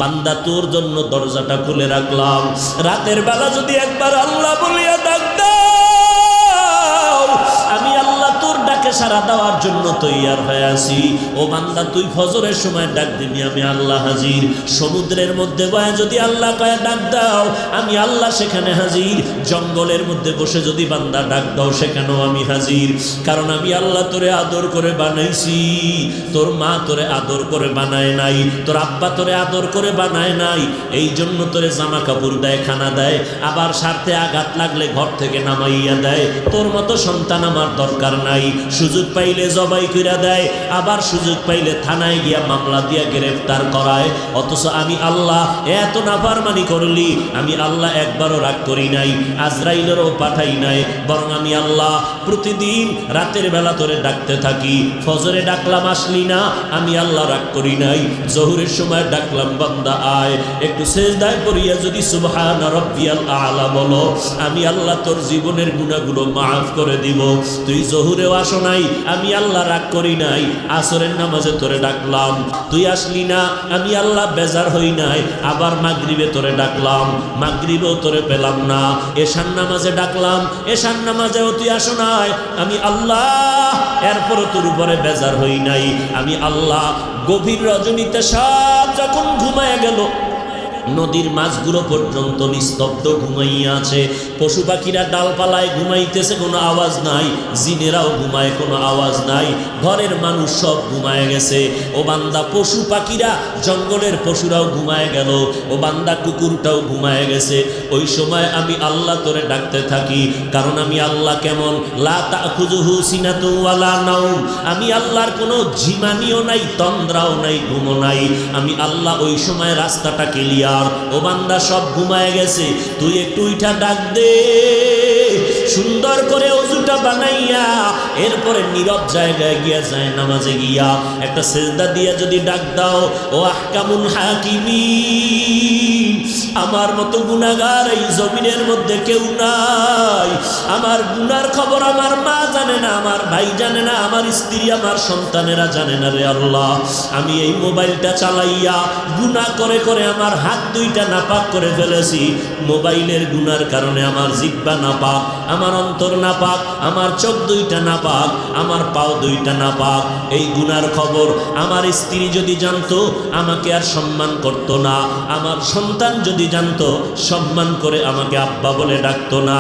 বান্দা তোর জন্য দরজাটা খুলে রাখলাম, রাতের বেলা যদি একবার আল্লাহ বলিয়া ডাক দাও, আমি আল্লাহ তোর ডাকে সাড়া দেওয়ার জন্য তৈয়ার হয়ে আছি। ও বান্দা তুই ফজরের সময় ডাক দিবি, আমি আল্লাহ হাজির। সমুদ্রের মধ্যে বয়ে যদি আল্লাহ কয়ে ডাক দাও, আমি আল্লাহ সেখানে হাজির। জঙ্গলের মধ্যে বসে যদি বান্দা ডাক দাও, সেখানেও আমি হাজির। কারণ আমি আল্লাহ তোরে আদর করে বানাইছি, তোর মা তোরে আদর করে বানায় নাই, তোর আব্বা তোরে আদর করে বানায় নাই। এই জন্য তোরে জামা কাপড় দেয়, খানা দেয়, আবার স্বার্থে আঘাত লাগলে ঘর থেকে নামাইয়া দেয়। তোর মতো সন্তান আমার দরকার নাই। সুযোগ পাইলে জবাই কইরা দেয়, আবার সুযোগ পাইলে থানায় গিয়া মামলা দিয়া গ্রেফতার করায়। অথচ আমি আল্লাহ এত নাফরমানি করলি, আমি আল্লাহ একবারও রাগ করি নাই, আজরাইলেরও পাঠাই নাই। বরং আমি আল্লাহ প্রতিদিন রাতের বেলা তোরে ডাকতে থাকি। ফজরে ডাকলাম আসলি না, আমি আল্লাহ রাগ করি নাই। জোহরের সময় ডাকলাম বান্দা আয়, একটু সেজদায় পড়িয়া যদি সুবহান রাব্বিয়াল আলা বলো, আমি আল্লাহ তোর জীবনের গুনাহগুলো মাফ করে দিব। তুই জোহরেও আসো নাই, আমি আল্লাহ রাগ করি নাই। আসরের নামাজে তোরে ডাকলাম, তুই আসলি না, আমি আল্লাহ বেজার হই নাই। আবার মাগরিবে তোরে ডাকলাম, মাগরিবেও তোরে পেলাম না। এশার নামাজে ডাকলাম, এশার নামাজেও তুই আসো নাই, আমি আল্লাহ এরপরও তোর উপরে বেজার হই নাই। আমি আল্লাহ গভীর রজনীতে সব যখন ঘুমায় গেল, নদীর মাছগুলো পর্যন্ত নিস্তব্ধ ঘুমাইয়া আছে, পশু পাখিরা ডালপালায় ঘুমাইতেছে, কোনো আওয়াজ নাই, জিনেরাও ঘুমায়, কোনো আওয়াজ নাই, ঘরের মানুষ সব ঘুমায় গেছে। ও বান্দা পশু পাখিরা, জঙ্গলের পশুরাও ঘুমায় গেল, ও বান্দা কুকুরটাও ঘুমায় গেছে। ওই সময় আমি আল্লাহ তোরে ডাকতে থাকি, কারণ আমি আল্লাহ কেমন, লা তাখুযুহু সিনাতুন ওয়ালা নাওম, আমি আল্লাহর কোনো ঝিমানিও নাই, তন্দ্রাও নাই, ঘুমও নাই। আমি আল্লাহ ওই সময় রাস্তাটা ক্লিয়ার। ও বান্দা সব ঘুমায় গেছে, তুই একটু উঠা ডাক দে, সুন্দর করে ওযুটা বানাইয়া এরপরে নীরব জায়গায় গিয়া যায় নামাজে গিয়া একটা সেজদা দিয়া যদি ডাক দাও, ও আহকামুল হাকিমিন, আমার মতো গুনাহগার এই জমিনের মধ্যে কেউ নাই। আমার গুনার খবর আমার মা জানে না, আমার ভাই জানে না, আমার স্ত্রী, আমার সন্তানেরা জানে না। রে আল্লাহ, আমি এই মোবাইলটা চালাইয়া গুনাহ করে করে আমার হাত দুইটা নাপাক করে ফেলেছি। মোবাইলের গুনার কারণে আমার জিহ্বা নাপাক, আমার অন্তর নাপাক, আমার চোখ দুইটা নাপাক, আমার পাও দুইটা নাপাক। এই গুনার খবর আমার স্ত্রী যদি জানতো, আমাকে আর সম্মান করতো না। আমার সন্তান যদি জানতো, সম্মান করে আমাকে আব্বা বলে ডাকতো না।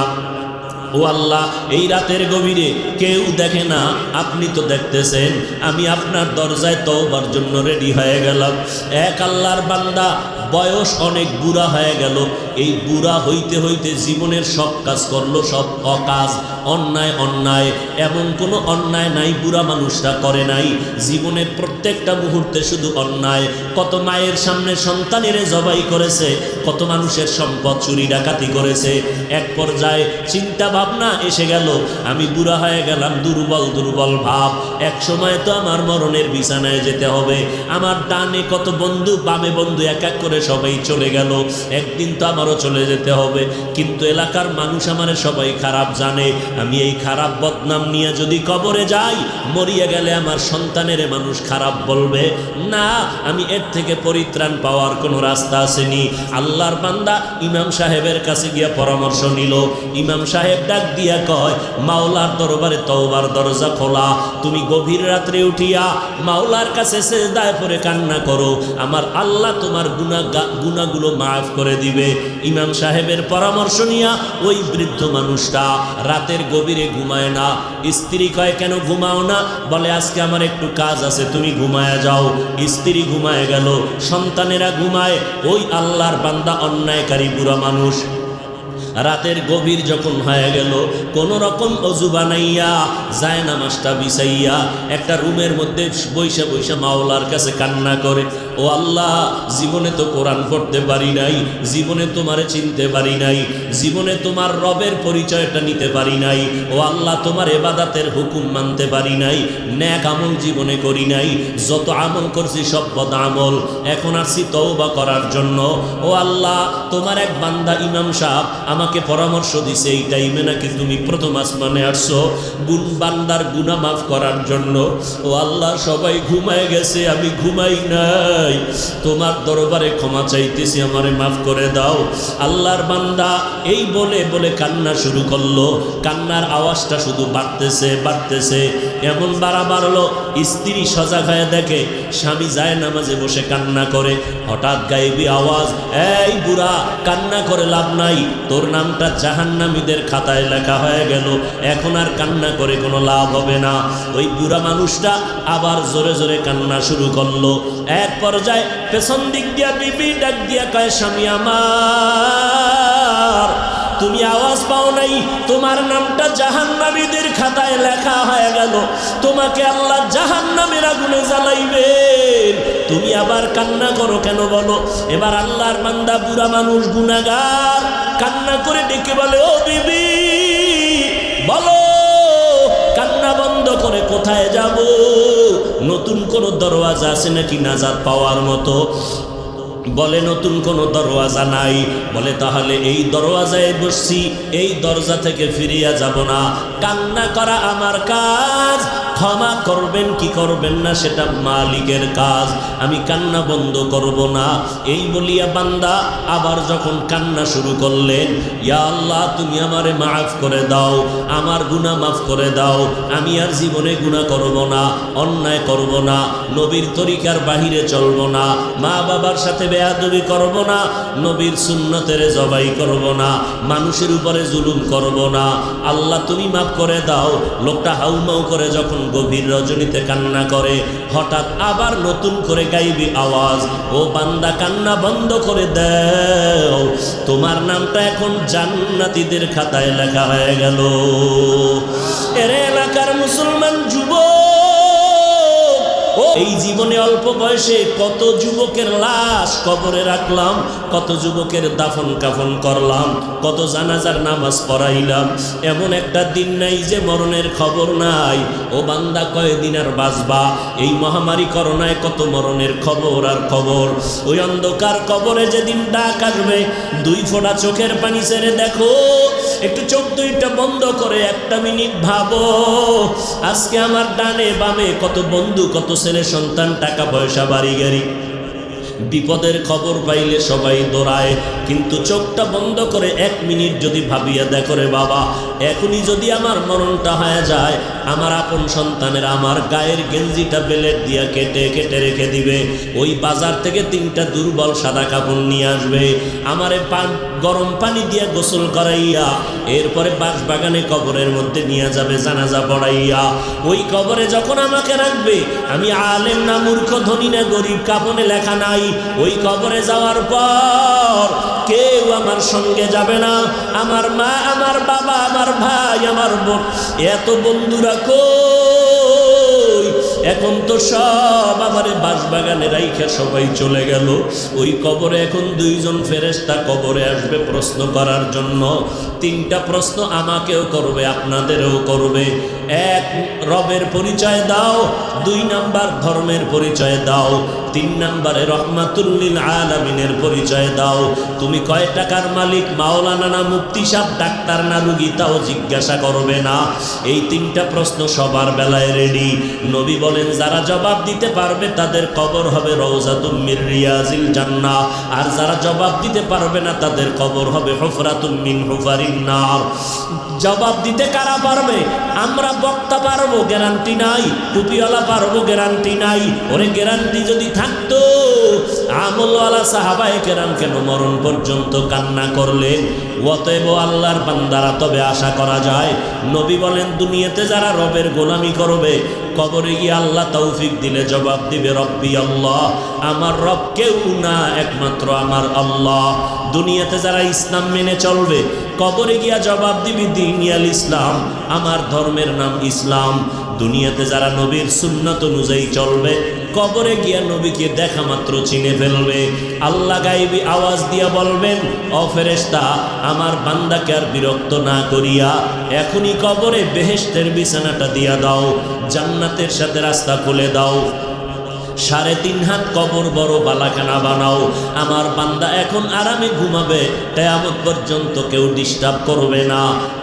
ও আল্লাহ, এই রাতের গভীরে কেউ দেখে না, আপনি তো দেখতেছেন। আমি আপনার দরজায় তওবার জন্য রেডি হয়ে গেলাম। এক আল্লাহর বান্দা বয়স অনেক বুড়া হয়ে গেল। এই বুড়া হইতে হইতে জীবনের সব কাজ করলো, সব অকাজ, অন্যায় অন্যায়, এমন কোনো অন্যায় নাই বুড়া মানুষটা করে নাই। জীবনের প্রত্যেকটা মুহূর্তে শুধু অন্যায়। কত মায়ের সামনে সন্তানের জবাই করেছে, কত মানুষের সম্পদ চুরি ডাকাতি করেছে। এক পর্যায়ে চিন্তা ভাবনা এসে গেল, আমি বুড়া হয়ে গেলাম, দুর্বল দুর্বল ভাব, এক সময় তো আমার মরণের বিছানায় যেতে হবে। আমার ডানে কত বন্ধু, বামে বন্ধু, এক এক করে সবাই চলে গেল, একদিন তো আমারও চলে যেতে হবে। কিন্তু এলাকার মানুষ আমারে সবাই খারাপ জানে। আমি এই খারাপ বদনাম নিয়ে যদি কবরে যাই, মরিয়া গেলে আমার সন্তানের মানুষ খারাপ বলবে না। আমি এর থেকে পরিত্রাণ পাওয়ার কোনো রাস্তা আসেনি। আল্লাহর বান্দা ইমাম সাহেবের কাছে গিয়া পরামর্শ নিল। ইমাম সাহেব ডাক দিয়া কয়, মাওলার দরবারে তওবার দরজা খোলা। তুমি গভীর রাত্রে উঠিয়া মাওলার কাছে সেজদায় পড়ে কান্না করো, আমার আল্লাহ তোমার গুনাহগুলো মাফ করে দিবে। ইমাম সাহেবের পরামর্শ নিয়া ওই বৃদ্ধ মানুষটা রাতের গভীরে ঘুমায় না। স্ত্রী কয়, কেন ঘুমাও না? বলে, আজকে আমার একটু কাজ আছে, তুমি ঘুমায় যাও। স্ত্রী ঘুমায় গেল, সন্তানেরা ঘুমায়। ওই আল্লাহর বান্দা অন্যায়কারী বুড়া মানুষ রাতের গভীর যখন হয়ে গেল, কোন রকম অজু বানাইয়া যায় নামাজটা বিছাইয়া একটা রুমের মধ্যে বৈশা বৈশা মাওলার কাছে কান্না করে, ও আল্লাহ, জীবনে তো কোরআন পড়তে পারি নাই, জীবনে তোমারে চিনতে পারি নাই, জীবনে তোমার রবের পরিচয়টা নিতে পারি নাই। ও আল্লাহ, তোমার ইবাদতের হুকুম মানতে পারি নাই, নেক আমল জীবনে করি নাই, যত আমল করছি সব বদ আমল। এখন আসছি তওবা করার জন্য। ও আল্লাহ, তোমার এক বান্দা ইমাম সাহেব আমাকে আমাকে পরামর্শ দিছে এই টাইমে নাকি তুমি প্রথম আসমানে আসছো বান্দার গুনাহ মাফ করার জন্য। ও আল্লাহ, সবাই ঘুমায় গেছে, আমি ঘুমাই নাই, তোমার দরবারে ক্ষমা চাইতেছি, আমারে মাফ করে দাও। আল্লাহর বান্দা এই বলে বলে কান্না শুরু করলো। কান্নার আওয়াজটা শুধু বাড়তেছে বাড়তেছে, এমন বাড়লো স্ত্রী সজাগ হয়ে দেখে স্বামী যায় নামাজে বসে কান্না করে। হঠাৎ গায়েবী আওয়াজ, এই বুড়া, কান্না করে লাভ নাই, তোর নামটা জাহান্নামীদের খাতায় লেখা হয়ে গেল, এখন আর কান্না করে কোনো লাভ হবে না। ওই বুড়া মানুষটা আবার জোরে জোরে কান্না শুরু করলো। এক পর্যায়ে পেছন দিক দিয়া বিবি ডাক দিয়া কয়, স্বামী আমার, তুমি আওয়াজ পাও নাই? তোমার নামটা জাহান্নামীদের খাতায় লেখা হয়ে গেল, তোমাকে আল্লাহ জাহান্নামের আগুনে জ্বালাইবেন, তুমি আবার কান্না করো কেন বলো? এবার আল্লাহর বান্দা বুড়া মানুষ গুনাহগার কান্না করে ডেকে বলে, ও বিবি বলো, কান্না বন্ধ করে কোথায় যাব? নতুন কোনো দরওয়াজা আছে নাকি নাজাত পাওয়ার মতো? বলে নতুন কোনো দরওয়াজা নাই। বলে তাহলে এই দরওয়াজায় বসছি, এই দরজা থেকে ফিরিয়া যাব না। কান্না করা আমার কাজ, ক্ষমা করবেন কি করবেন না সেটা মালিকের কাজ, আমি কান্না বন্ধ করব না। এই বলিয়া বান্দা আবার যখন কান্না শুরু করলেন, ইয়া আল্লাহ, তুমি আমারে মাফ করে দাও, আমার গুনাহ মাফ করে দাও, আমি আর জীবনে গুনাহ করব না, অন্যায় করব না, নবীর তরিকার বাহিরে চলব না, মা বাবার সাথে বেয়াদবি করব না, নবীর সুন্নতের জবাই করব না, মানুষের উপরে জুলুম করব না, আল্লাহ তুমি মাফ করে দাও। লোকটা হাউমাউ করে যখন গভীর রজনীতে কান্না করে, হঠাৎ আবার নতুন করে গাইবি আওয়াজ, ও বান্দা কান্না বন্ধ করে দাও, তোমার নামটা এখন জান্নাতীদের খাতায় লেখা হয়ে গেল। এর এলাকার মুসলমান যুবক, এই জীবনে অল্প বয়সে কত যুবকের লাশ কবরে রাখলাম, কত যুবকের দাফন কাফন করলাম, কত জানাজার নামাজ পড়াইলাম, এমন একটা দিন নাই যে মরণের খবর নাই। ও বান্দা, কয়দিন আর বাঁচবা? এই মহামারী করোনায় কত মরণের খবর আর খবর। ওই অন্ধকার কবরে যেদিন ডাক আসবে, দুই ফোঁটা চোখের পানি ছেড়ে দেখো, একটু চোখ দুইটা বন্ধ করে একটা মিনিট ভাবো, আজকে আমার ডানে বামে কত বন্ধু, কত ছেলে সন্তান, টাকা পয়সা, বাড়ি গাড়ি, বিপদের খবর পাইলে সবাই দৌড়ায়, কিন্তু চোখটা বন্ধ করে এক মিনিট যদি ভাবিয়া দেখো রে বাবা, এখনই যদি আমার মরণটা হয়ে যায়, আমার আপন সন্তানের আমার গায়ের গেঞ্জিটা বেলেট দিয়া কেটে কেটে রেখে দিবে, ওই বাজার থেকে 3টা দুর্বল সাদা কাপড় নিয়ে আসবে, আমারে গরম পানি দিয়া গোসল করাইয়া এরপরে বাঁশবাগানে কবরের মধ্যে নিয়ে যাবে জানাজা পড়াইয়া। ওই কবরে যখন আমাকে রাখবে, আমি আলেম না মূর্খ, ধনী না গরিব, কাপনে লেখা নাই, ওই কবরে যাওয়ার পর কেউ আমার সঙ্গে যাবে না, আমার মা, আমার বাবা, আমার ভাই, আমার বোন, এত বন্ধুরা কই? এখন তো সব আমারে বাঁশবাগানে রাইখা সবাই চলে গেল। ওই কবরে এখন 2জন ফেরেশতা কবরে আসবে প্রশ্ন করার জন্য। 3টা প্রশ্ন আমাকেও করবে, আপনাদেরও করবে। 1, রবের পরিচয় দাও, 2 নাম্বার ধর্মের পরিচয় দাও, 3 নাম্বারে রহমাতুল লিল আলামিনের পরিচয় দাও। তুমি কয় টাকার মালিক, মাওলানা না মুফতি সাহেব, ডাক্তার না রুগী, তাও জিজ্ঞাসা করবে না। এই 3টা প্রশ্ন সবার বেলায় রেডি। নবী বলেন, যারা জবাব দিতে পারবে তাদের কবর হবে রওজাতুম মির রিয়াজিল জান্নাহ, আর যারা জবাব দিতে পারবে না তাদের কবর হবে হুফরাতুম মিন হুফারিন নার। জবাব দিতে কারা পারবে? আমরা বক্তা পারবো, গ্যারান্টি নাই। টুপিওয়ালা পারবো, গ্যারান্টি নাই। ওরে গ্যারান্টি যদি থাকতো, আমলওয়ালা সাহাবায়ে কেরাম কেন মরণ পর্যন্ত কান্না করলেন? অতএব আল্লাহর বান্দারা, তবে আশা করা যায়, নবী বলেন, দুনিয়াতে যারা রবের গোলামি করবে, কবরে গিয়ে আল্লাহ তৌফিক দিলে জবাব দিবে, রব্বি আল্লাহ, আমার রব কেউ না, একমাত্র আমার আল্লাহ। দুনিয়াতে যারা ইসলাম মেনে চলবে, কবরে গিয়া জবাব দিবি, দীনিয়াল ইসলাম, আমার ধর্মের নাম ইসলাম। দুনিয়াতে যারা নবীর সুন্নাত অনুযায়ী চলবে, কবরে গিয়া নবীকে দেখা মাত্র চিনে ফেলবে। আল্লাহ গায়েবী আওয়াজ দিয়া বলবেন, ও ফেরেশতা, আমার বান্দাকে আর বিরক্ত না করিয়া এখনই কবরে বেহেশতের বিছানাটা দিয়া দাও, জান্নাতের সাথে রাস্তা খুলে দাও। 3.5 হাত কবর বড় বালাখানা বানাও, আমার বান্দা এখন আরামে ঘুমাবে, কিয়ামত পর্যন্ত কেউ ডিস্টার্ব করবে না।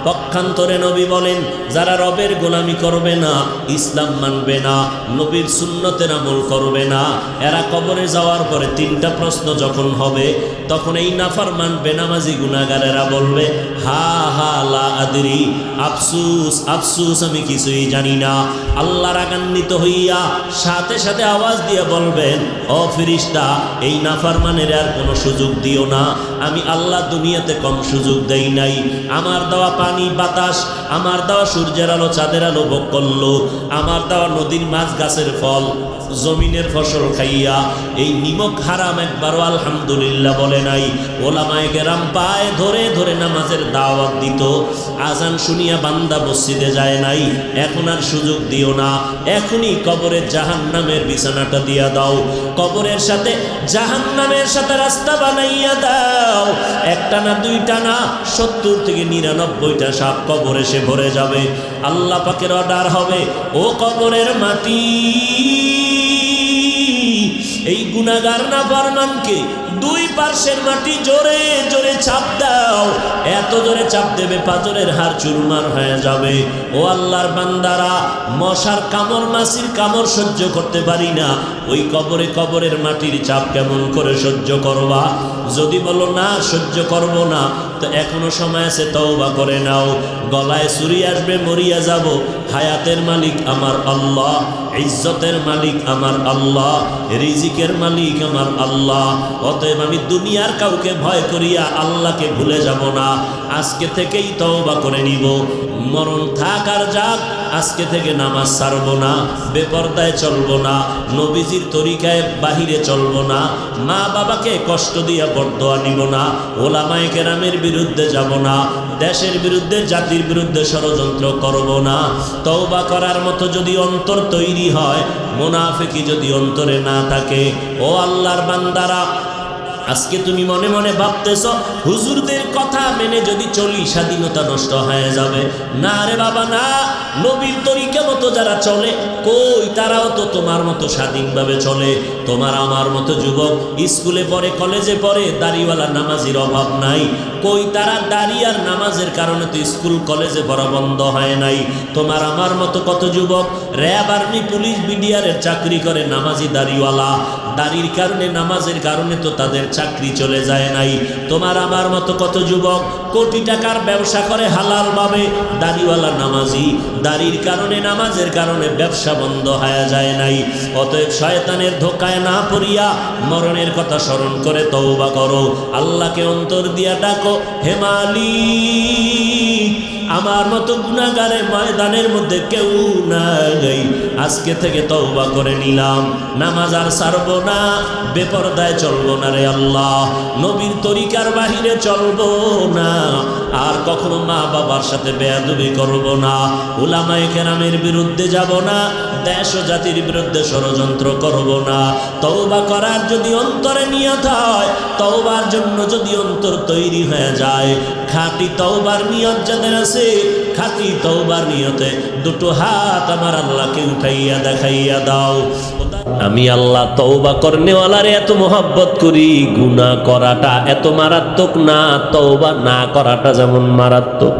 পক্ষান্তরে নবী বলেন, যারা রবের গোলামি করবে না, ইসলাম মানবে না, নবীর সুন্নতের আমল করবে না, এরা কবরে যাওয়ার পরে 3টা প্রশ্ন যখন হবে, তখন এই নাফরমান বেনামাজি গুনাহগারেরা বলবে, হা হা লা আদরি, আফসুস আফসুস, আমি কিছুই জানি না। আল্লাহ রাগান্বিত হইয়া সাথে সাথে আওয়াজ দিয়ে বলবেন, ও ফেরেশতা, এই নাফরমানের আর কোনো সুযোগ দিও না, আমি আল্লাহ দুনিয়াতে কম সুযোগ দেই নাই। আমার দেওয়া পানি বাতাস, আমার দেওয়া সূর্যের আলো চাঁদের আলো ভোগ করলো, আমার দেওয়া নদীর মাছ গাছের ফল জমিনের ফসল খাইয়া এই নিমক হারাম একবারও আলহামদুলিল্লাহ বলে নাই। ওলামায়ে কেরাম পায়ে ধরে ধরে নামাজের দাওয়াত দিত, আজান শুনিয়া বান্দা মসজিদে যায় নাই। এখন আর সুযোগ দিও না, এখনই কবরের জাহান্নামের বিছানাটা দিয়া দাও, কবরের সাথে জাহান্নামের সাথে রাস্তা বানাইয়া দাও। একটা না, দুইটা না, 70 থেকে 99টা সাপ কবরে সে ভরে যাবে। আল্লাহ পাকের অর্ডার হবে, ও কবরের মাটি, এই গুনাহগার নাফরমানকে 2 পার্শ্বের মাটি জোরে জোরে চাপ দাও। এত জোরে চাপ দেবে পাথরের হাড় চুরমার হয়ে যাবে। ও আল্লাহর বান্দারা, মশার কামড় মাছির কামড় সহ্য করতে পারি না, ওই কবরে কবরের মাটির চাপ কেমন করে সহ্য করবা? যদি বলো না সহ্য করব না, তো এখনো সময় আছে, তওবা করে নাও। গলায় ছুরি আসবে, মরিয়া যাব, হায়াতের মালিক আমার আল্লাহ, ইজ্জতের মালিক আমার আল্লাহ, রিজিকের মালিক আমার আল্লাহ। অতএব আমি দুনিয়ার কাউকে ভয় করিয়া আল্লাহকে ভুলে যাব না। আজকে থেকেই তওবা করে নিব। মরণ থাক আর যাক, আজকে থেকে নামাজ ছাড়ব না, বেপরদায় চলব না, নবীজির তরিকায় বাহিরে চলব না, মা বাবাকে কষ্ট দিয়া বরদোয়া নিব না, ওলামায়ে কেরামের বিরুদ্ধে যাব না, দেশের বিরুদ্ধে জাতির বিরুদ্ধে ষড়যন্ত্র করব না। তওবা করার মতো যদি অন্তর তৈরি হয়, মুনাফিকি যদি অন্তরে না থাকে, ও আল্লাহর বান্দারা, আজকে তুমি মনে মনে ভাবতেছ হুজুরদের কথা মেনে যদি চলি স্বাধীনতা নষ্ট হয়ে যাবে। না রে বাবা না, নবীর তরিকা মতো যারা চলে, কই তারাও তো তোমার মতো স্বাধীনভাবে চলে। তোমার আমার মতো যুবক স্কুলে পড়ে, কলেজে পড়ে, দাড়িওয়ালা নামাজির অভাব নাই। কই তারা দাড়ি আর নামাজের কারণে তো স্কুল কলেজে পড়া বন্ধ হয় নাই। তোমার আমার মতো কত যুবক র্যাব, আর্মি, পুলিশ, বিডিআরের চাকরি করে, নামাজি দাড়িওয়ালা, দাড়ির কারণে নামাজের কারণে তো তাদের চাকরি চলে যায় নাই। তোমার আমার মতো কত যুবক কোটি টাকার ব্যবসা করে হালালভাবে, দাড়িওয়ালা নামাজি, দাড়ির কারণে নামাজের কারণে ব্যবসা বন্ধ হয়ে যায় নাই। অতএব শয়তানের ধোকায় না পড়িয়া মরণের কথা স্মরণ করে তওবা করো, আল্লাহকে অন্তর দিয়া ডাকো, হে মালিক, আমার মতো গুনাহগারে ময়দানের মধ্যে কেউ নাই, আজকে থেকে তওবা করে নিলাম, নামাজ আর ছাড়বো না, বেপরদায় চলবো না রে আল্লাহ, নবীর তরিকার বাহিরে চলবো না, আর কখনো মা বাবার সাথে বেয়াদবি করব না, উলামায়ে কেরামের বিরুদ্ধে যাব না, দেশ ও জাতির বিরুদ্ধে ষড়যন্ত্র করব না। তওবা করার যদি অন্তরে নিয়ত হয়, তওবার জন্য যদি অন্তর তৈরি হয়ে যায়, খাঁটি তওবার নিয়ত যাদের আছে, খাঁটি তওবার নিয়তে দুটো হাত আমার আল্লাহকে উঠাইয়া দেখাইয়া দাও। আমি আল্লাহ তওবা করনেওয়ালারে এত মোহাব্বত করি, গুনাহ করাটা এত মারাত্মক না, তওবা না করাটা যেমন মারাত্মক।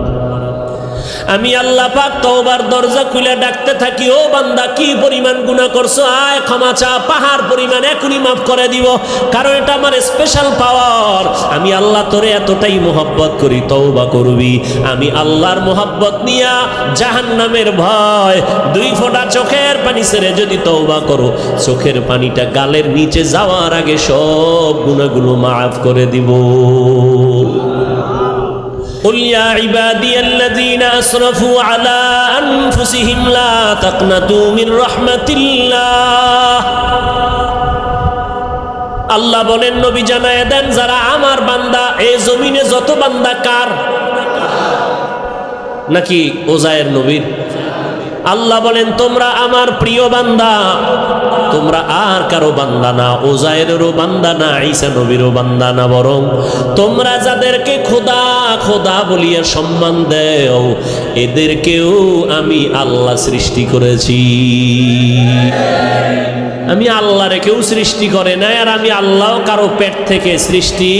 আমি আল্লাহ পাক তওবার দরজা খুলে ডাকতে থাকি, ও বান্দা কি পরিমাণ গুনাহ করছো, আয় ক্ষমা চা, পাহাড় পরিমাণ এখনই মাফ করে দিব, কারণ এটা আমার স্পেশাল পাওয়ার। আমি আল্লাহ তোরে এতটাই মোহাব্বত করি, তওবা করবি। আমি আল্লাহর মোহাব্বত নিয়া জাহান্নামের ভয়, 2 ফোঁটা চোখের পানি ছেড়ে যদি তওবা করো, চোখের পানিটা গালের নিচে যাওয়ার আগে সব গুনাহগুলো মাফ করে দিব। قل يا عبادي الذين أسرفوا على أنفسهم لا تقنطوا من رحمة الله। আল্লাহ বলেন, নবী জানায় দেন, যারা আমার বান্দা, এই জমিনে যত বান্দা কার? নাকি ওজায়ের নবীর? আল্লাহ বলেন, তোমরা আমার প্রিয় বান্দা, তোমরা আর কারো বান্দা না, ওজায়েরেরও বান্দা না, ঈসা নবীরও বান্দা না, বরং তোমরা যাদেরকে খোদা খোদা বলিয়া সম্মান দেও, এদেরকেও আমি আল্লাহ সৃষ্টি করেছি। আমি আল্লাহরে কেউ সৃষ্টি করে নাই, আর আমি আল্লাহ কারো পেট থেকে সৃষ্টি।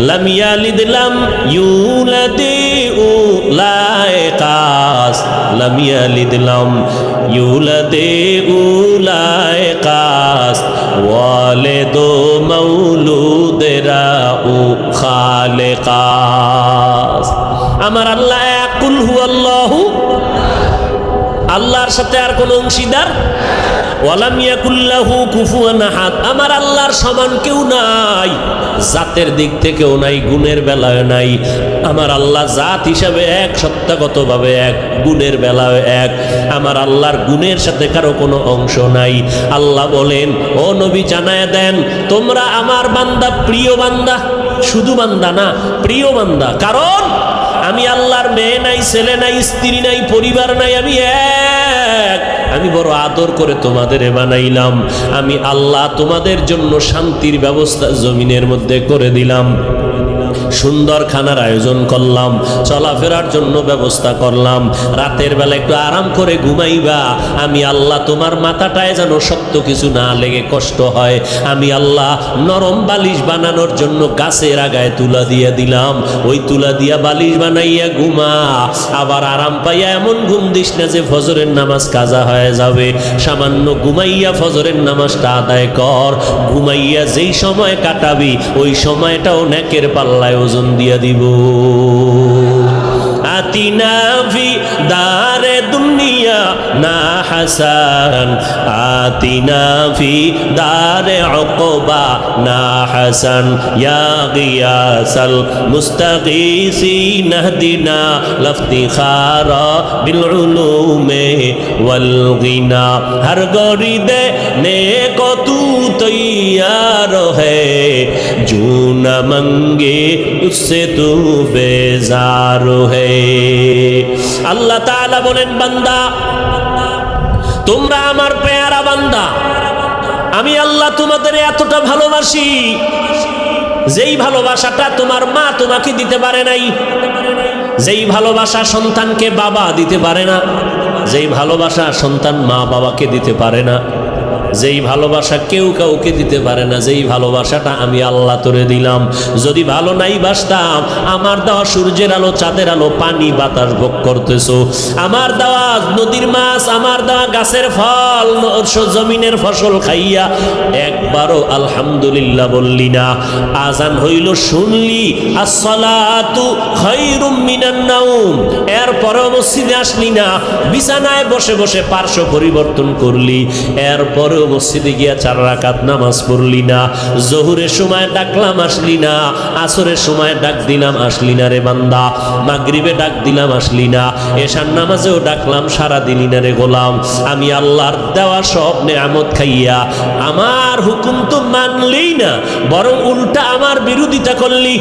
লাম ইয়ালিদ লাম ইউলাদ উলাইকাস, লাম ইয়ালিদ লাম ইউলাদ উলাইকাস, ওয়ালিদু মাউলুদেরা উ খালিকাস। আমার আল্লাহ এক, কুল হুয়াল্লাহু, আল্লাহর সাথে আর কোন অংশীদার, ওয়ালাম ইয়াকুল্লাহু কুফুয়ান আহাদ, আমার আল্লাহর সমান কেউ নাই, জাতের দিক থেকেও নাই, গুণের বেলায় নাই। আমার আল্লাহ জাত হিসাবে এক, সত্তাগতভাবে এক, গুণের বেলায় এক। আমার আল্লাহর গুণের সাথে কারো কোনো অংশ নাই। আল্লাহ বলেন, ও নবী জানায় দেন, তোমরা আমার বান্দা, প্রিয় বান্দা, শুধু বান্দা না, প্রিয় বান্দা। কারণ আমি আল্লাহর মেয়ে নাই, ছেলে নাই, স্ত্রী নাই, পরিবার নাই, আমি এক। আমি বড় আদর করে তোমাদের বানাইলাম। আমি আল্লাহ তোমাদের জন্য শান্তির ব্যবস্থা জমিনের মধ্যে করে দিলাম, সুন্দর খানার আয়োজন করলাম, চলাফেরার জন্য ব্যবস্থা করলাম। রাতের বেলা একটু আরাম করে ঘুমাইবা। আমি আল্লাহ তোমার মাথাটায় যেন শক্ত কিছু না লেগে কষ্ট হয়, আমি আল্লাহ নরম বালিশ বানানোর জন্য গাছের আগায় তুলা দিয়ে দিলাম। ওই তুলা দিয়া বালিশ বানাইয়া ঘুমা। আবার আরাম পাইয়া এমন ঘুম দিস না যে ফজরের নামাজ কাজা হয়ে যাবে। সামান্য ঘুমাইয়া ফজরের নামাজটা আদায় কর। ঘুমাইয়া যেই সময় কাটাবি ওই সময়টাও নেকের পাল্লায় ওজন দিয়া দিব। আতিনা ফি দারে দুনিয়া না হাসান, আতিনা ফি দারে উকবা না হাসান, ইয়া গিয়াসাল মুস্তাগীসিন ইহদিনা লাফতিখারা বিল উলুমে ওয়াল গিনা। হর গরি দে নেক তু তৈয়ার है, जो न मंगे उससे तू बेजार है। আল্লাহ তাআলা বলেন, বান্দা তোমরা আমার পেয়ারা বান্দা, আমি আল্লাহ তোমাদের এতটা ভালোবাসি যেই ভালোবাসাটা তোমার মা তোমাকে দিতে পারে নাই, যেই ভালোবাসা সন্তানকে বাবা দিতে পারে না, যেই ভালোবাসা সন্তান মা বাবাকে দিতে পারে না, যেই ভালোবাসা কেউ কাউকে দিতে পারে না, যেই ভালোবাসাটা আমি আল্লাহ তোরে দিলাম। যদি ভালো নাই বাসতাম, আমার দেওয়া সূর্যের আলো, চাঁদের আলো, পানি বাতাস ভোগ করতেছো, আমার দেওয়া নদীর মাছ, আমার দেওয়া গাছের ফল, জমিনের ফসল খাইয়া একবারও আলহামদুলিল্লাহ বললি না। আজান হইল শুনলি, আসসালাতু খায়রুম মিনান নাওম, এরপরেও মসজিদে আসলি না, বিছানায় বসে বসে পার্শ্ব পরিবর্তন করলি, এরপর মসজিদে গিয়া 4 রাকাত নামাজ পড়লি না। জোহরের সময় ডাকলাম আসলি না, আসরের সময় ডাক দিলাম আসলি না রে বান্দা, মাগরিবে ডাক দিলাম আসলি না, এশার নামাজেও ডাকলাম সারা দিলি না রে গোলাম। আমি আল্লাহর দেওয়া সব নেয়ামত খাইয়া আমার হুকুম তো মানলি না, বরং উল্টা আমার বিরোধিতা করলি।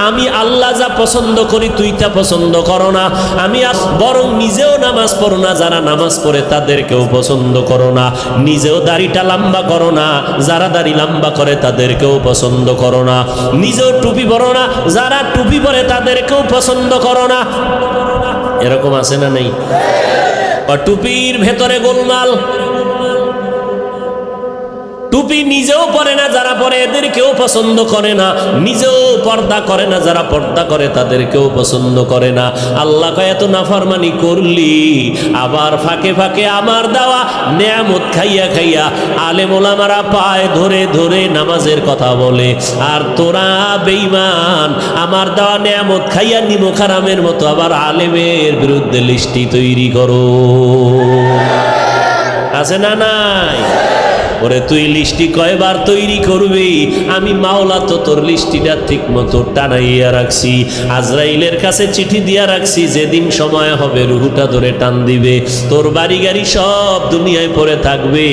আমি আল্লাহ যা পছন্দ করি তুই তা পছন্দ করো না। আমি বরং নিজেও নামাজ পড়ো না, যারা নামাজ পড়ে তাদেরকেও পছন্দ করো না। নিজেও দাড়িটা লম্বা করো না, যারা দাড়ি লম্বা করে তাদেরকেও পছন্দ করো না। নিজেও টুপি পরো না, যারা টুপি পরে তাদেরকেও পছন্দ করো না। এরকম আছে না নেই? টুপির ভেতরে গোলমাল। টুপি নিজেও পরে না, যারা পরে এদেরকেও পছন্দ করে না। নিজেও পর্দা করে না, যারা পর্দা করে তাদেরকেও পছন্দ করে না। আল্লাহ কয় এত নাফরমানি করলি, আবার ফাঁকে ফাঁকে আমার দেওয়া নেয়ামত খাইয়া খাইয়া আলেম ওলামারা পায় ধরে ধরে নামাজের কথা বলে, আর তোরা বেঈমান আমার দেওয়া নেয়ামত খাইয়া নিমক হারামের মতো আবার আলেমের বিরুদ্ধে লিস্টি তৈরি করো। আছে না নাই? ওরে তুই লিস্টি কয়বার তৈরি করবি? আমি মাওলা তো তোর লিস্টিটা ঠিক মতো টানাইয়া রাখছি, আজরাইলের কাছে চিঠি দিয়া রাখছি, যেদিন সময় হবে রুহুটা ধরে টান দিবে, তোর বাড়ি গাড়ি সব দুনিয়ায় পড়ে থাকবে।